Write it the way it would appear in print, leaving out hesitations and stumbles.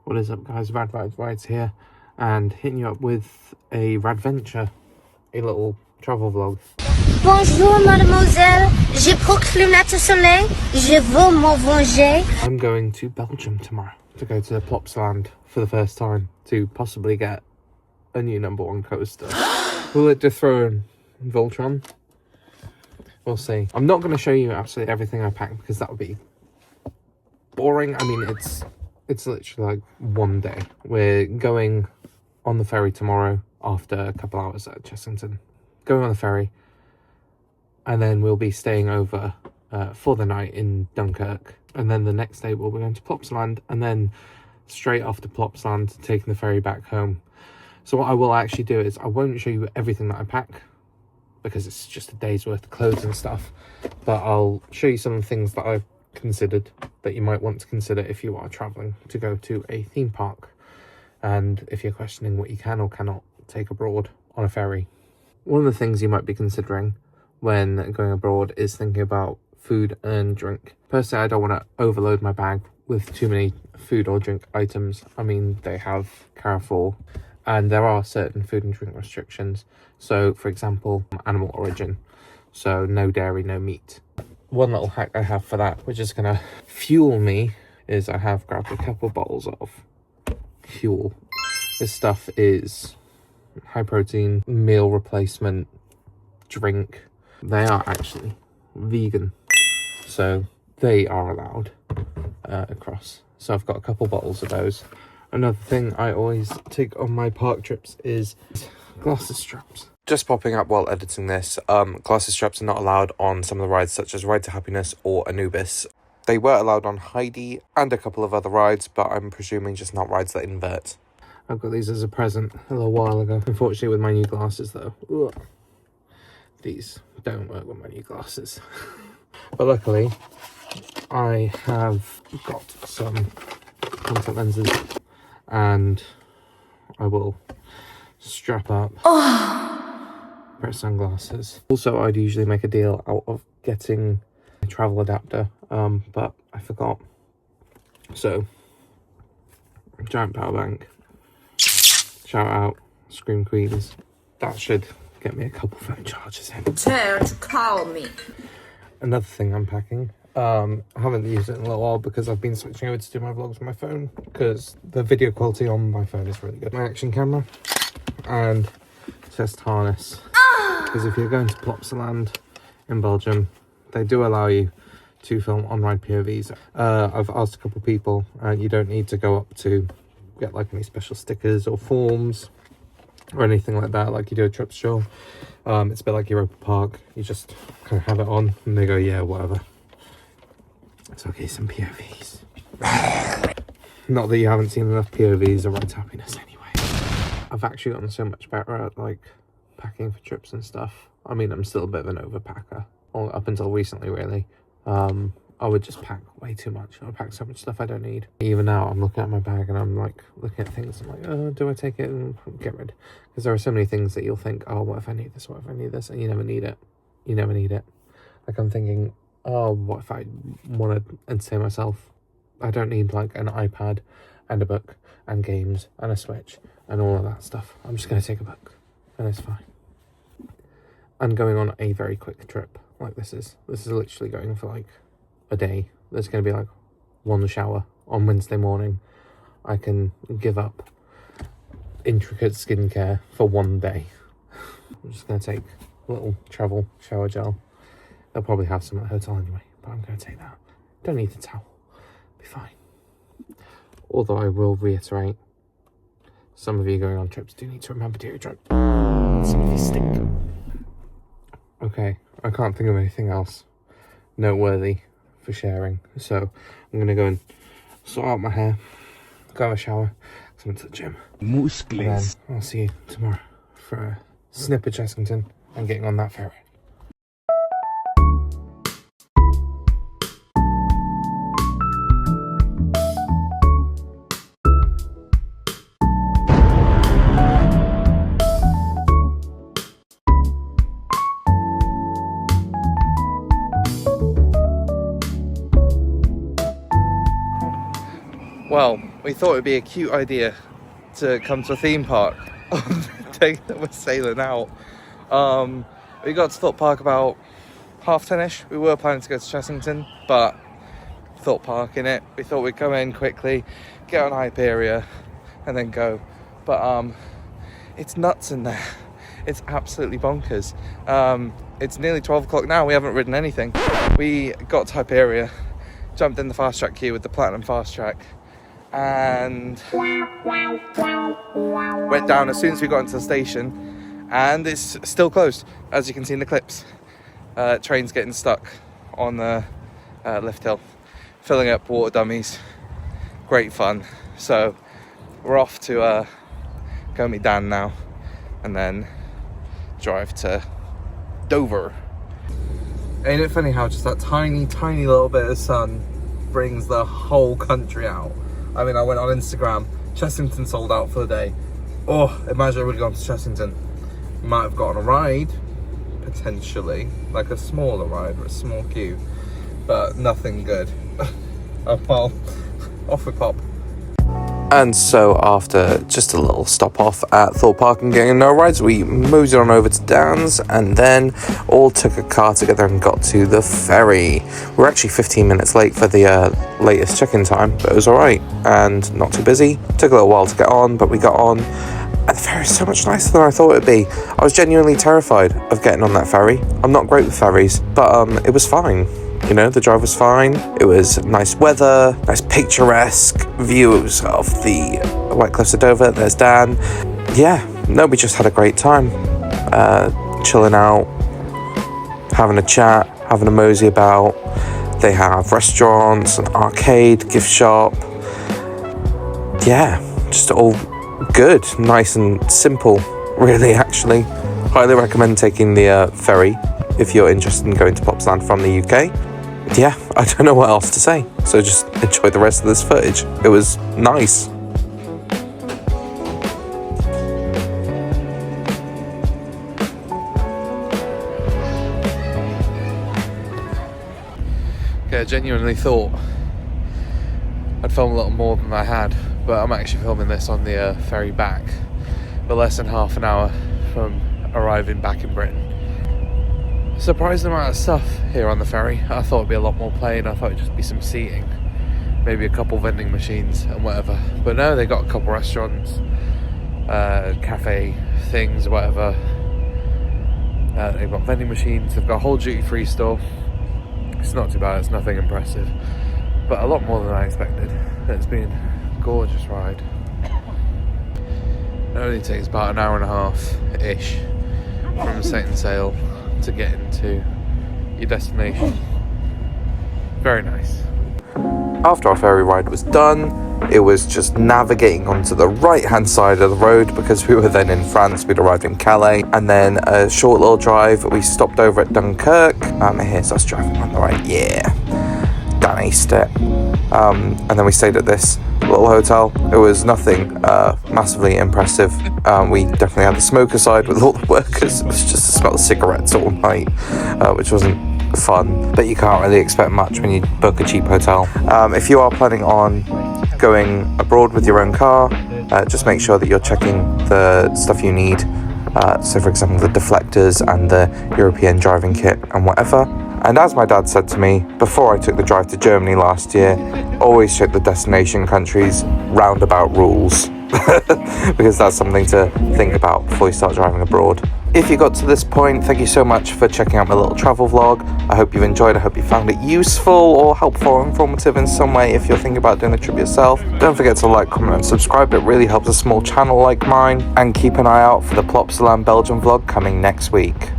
What is up, guys? Rad Rides here, and hitting you up with a Radventure, a little travel vlog. Bonjour, mademoiselle. Je proclame le soleil. Je veux m'en venger. I'm going to Belgium tomorrow to go to Plopsaland for the first time to possibly get a new #1 coaster. Will it dethrone Voltron? We'll see. I'm not going to show you absolutely everything I packed because that would be boring. I mean, it's literally like one day. We're going on the ferry tomorrow after a couple hours at Chessington. Going on the ferry, and then we'll be staying over for the night in Dunkirk. And then the next day we'll be going to Plopsaland, and then straight after Plopsaland, taking the ferry back home. So what I will actually do is I won't show you everything that I pack, because it's just a day's worth of clothes and stuff, but I'll show you some of the things that I've considered that you might want to consider if you are traveling to go to a theme park, and if you're questioning what you can or cannot take abroad on a ferry. One of the things you might be considering when going abroad is thinking about food and drink. Personally, I don't want to overload my bag with too many food or drink items. I mean, they have Carrefour, and there are certain food and drink restrictions. So, for example, animal origin. So, no dairy, no meat. One little hack I have for that, which is going to fuel me, is I have grabbed a couple bottles of fuel. This stuff is high protein, meal replacement, drink. They are actually vegan, so they are allowed across. So I've got a couple bottles of those. Another thing I always take on my park trips is glasses straps. Just popping up while editing this, glasses straps are not allowed on some of the rides, such as Ride to Happiness or Anubis. They were allowed on Heidi and a couple of other rides, but I'm presuming just not rides that invert. I've got these as a present a little while ago. Unfortunately, with my new glasses, though, ugh, these don't work with my new glasses. But luckily, I have got some contact lenses, and I will strap up a pair of sunglasses. Also, I'd usually make a deal out of getting a travel adapter, but I forgot. So, giant power bank. Shout out Scream Queens. That should get me a couple phone chargers in. Turn to call me. Another thing I'm packing. I haven't used it in a little while because I've been switching over to do my vlogs with my phone, because the video quality on my phone is really good. My action camera and test harness. Because if you're going to Plopsaland in Belgium, they do allow you to film on-ride POVs. I've asked a couple of people, and you don't need to go up to get like any special stickers or forms or anything like that like you do at Trip Show. It's a bit like Europa Park. You just kind of have it on and they go, yeah, whatever. It's okay, some POVs. Not that you haven't seen enough POVs or Ride to Happiness anyway. I've actually gotten so much better at like packing for trips and stuff. I mean, I'm still a bit of an overpacker, up until recently really. I would just pack way too much. I pack so much stuff I don't need. Even now, I'm looking at my bag and I'm like looking at things. I'm like, oh, do I take it and get rid? Because there are so many things that you'll think, oh, what if I need this? What if I need this? And you never need it. You never need it. Like I'm thinking, oh, what if I want to entertain myself? I don't need like an iPad and a book and games and a Switch and all of that stuff. I'm just going to take a book and it's fine. And going on a very quick trip like this is literally going for like a day. There's going to be like one shower on Wednesday morning. I can give up intricate skincare for one day. I'm just going to take a little travel shower gel. They'll probably have some at the hotel anyway, but I'm going to take that. Don't need the towel. Be fine. Although I will reiterate, some of you going on trips do need to remember deodorant. Some of you stink. Okay, I can't think of anything else noteworthy for sharing, so I'm going to go and sort out my hair, go have a shower, come to the gym. And then I'll see you tomorrow for a snip of Chessington and getting on that ferry. Well, we thought it'd be a cute idea to come to a theme park on the day that we're sailing out. We got to Thorpe Park about 10:30ish. We were planning to go to Chessington, but Thorpe Park in it. We thought we'd go in quickly, get on Hyperia, and then go. But it's nuts in there. It's absolutely bonkers. It's nearly 12 o'clock now. We haven't ridden anything. We got to Hyperia, jumped in the fast track queue with the Platinum fast track, and went down as soon as we got into the station, and it's still closed, as you can see in the clips. Trains getting stuck on the lift hill, filling up water dummies. Great fun. So we're off to go meet Dan now, and then drive to Dover. Ain't it funny how just that tiny little bit of sun brings the whole country out? I mean, I went on Instagram, Chessington sold out for the day. Oh, imagine I would have gone to Chessington. Might have gotten a ride, potentially, like a smaller ride or a small queue, but nothing good. Oh well, off we pop. And so after just a little stop off at Thorpe Park and getting no rides, we moseyed on over to Dan's and then all took a car together and got to the ferry. We're actually 15 minutes late for the latest check-in time, but it was alright and not too busy. Took a little while to get on, but we got on. And the ferry is so much nicer than I thought it'd be. I was genuinely terrified of getting on that ferry. I'm not great with ferries, but it was fine. You know, the drive was fine. It was nice weather, nice picturesque views of the White Cliffs of Dover. There's Dan. Yeah, no, we just had a great time. Chilling out, having a chat, having a mosey about. They have restaurants, an arcade, gift shop. Yeah, just all good, nice and simple, really, actually. Highly recommend taking the ferry if you're interested in going to Plopsaland from the UK. Yeah, I don't know what else to say, so just enjoy the rest of this footage. It was nice. Okay, I genuinely thought I'd film a little more than I had, but I'm actually filming this on the ferry back. But less than half an hour from arriving back in Britain. Surprising amount of stuff here on the ferry. I thought it'd be a lot more plain. I thought it'd just be some seating, maybe a couple vending machines and whatever. But no, they got a couple restaurants, cafe things, whatever. They've got vending machines. They've got a whole duty-free store. It's not too bad. It's nothing impressive, but a lot more than I expected. It's been a gorgeous ride. It only takes about an hour and a half ish from setting sail to get into your destination. Very nice. After our ferry ride was done, it was just navigating onto the right hand side of the road because we were then in France. We'd arrived in Calais, and then a short little drive. We stopped over at Dunkirk. Here's us driving on the right. Yeah, done aced it. And then we stayed at this little hotel. It was nothing massively impressive. We definitely had the smoker side with all the workers. It was just the smell of cigarettes all night, which wasn't fun, but you can't really expect much when you book a cheap hotel. If you are planning on going abroad with your own car, just make sure that you're checking the stuff you need. So for example, the deflectors and the European driving kit and whatever. And as my dad said to me before I took the drive to Germany last year, always check the destination country's roundabout rules because that's something to think about before you start driving abroad. If you got to this point, thank you so much for checking out my little travel vlog. I hope you've enjoyed. I hope you found it useful or helpful or informative in some way if you're thinking about doing the trip yourself. Don't forget to like, comment and subscribe. It really helps a small channel like mine. And keep an eye out for the Plopsaland Belgium vlog coming next week.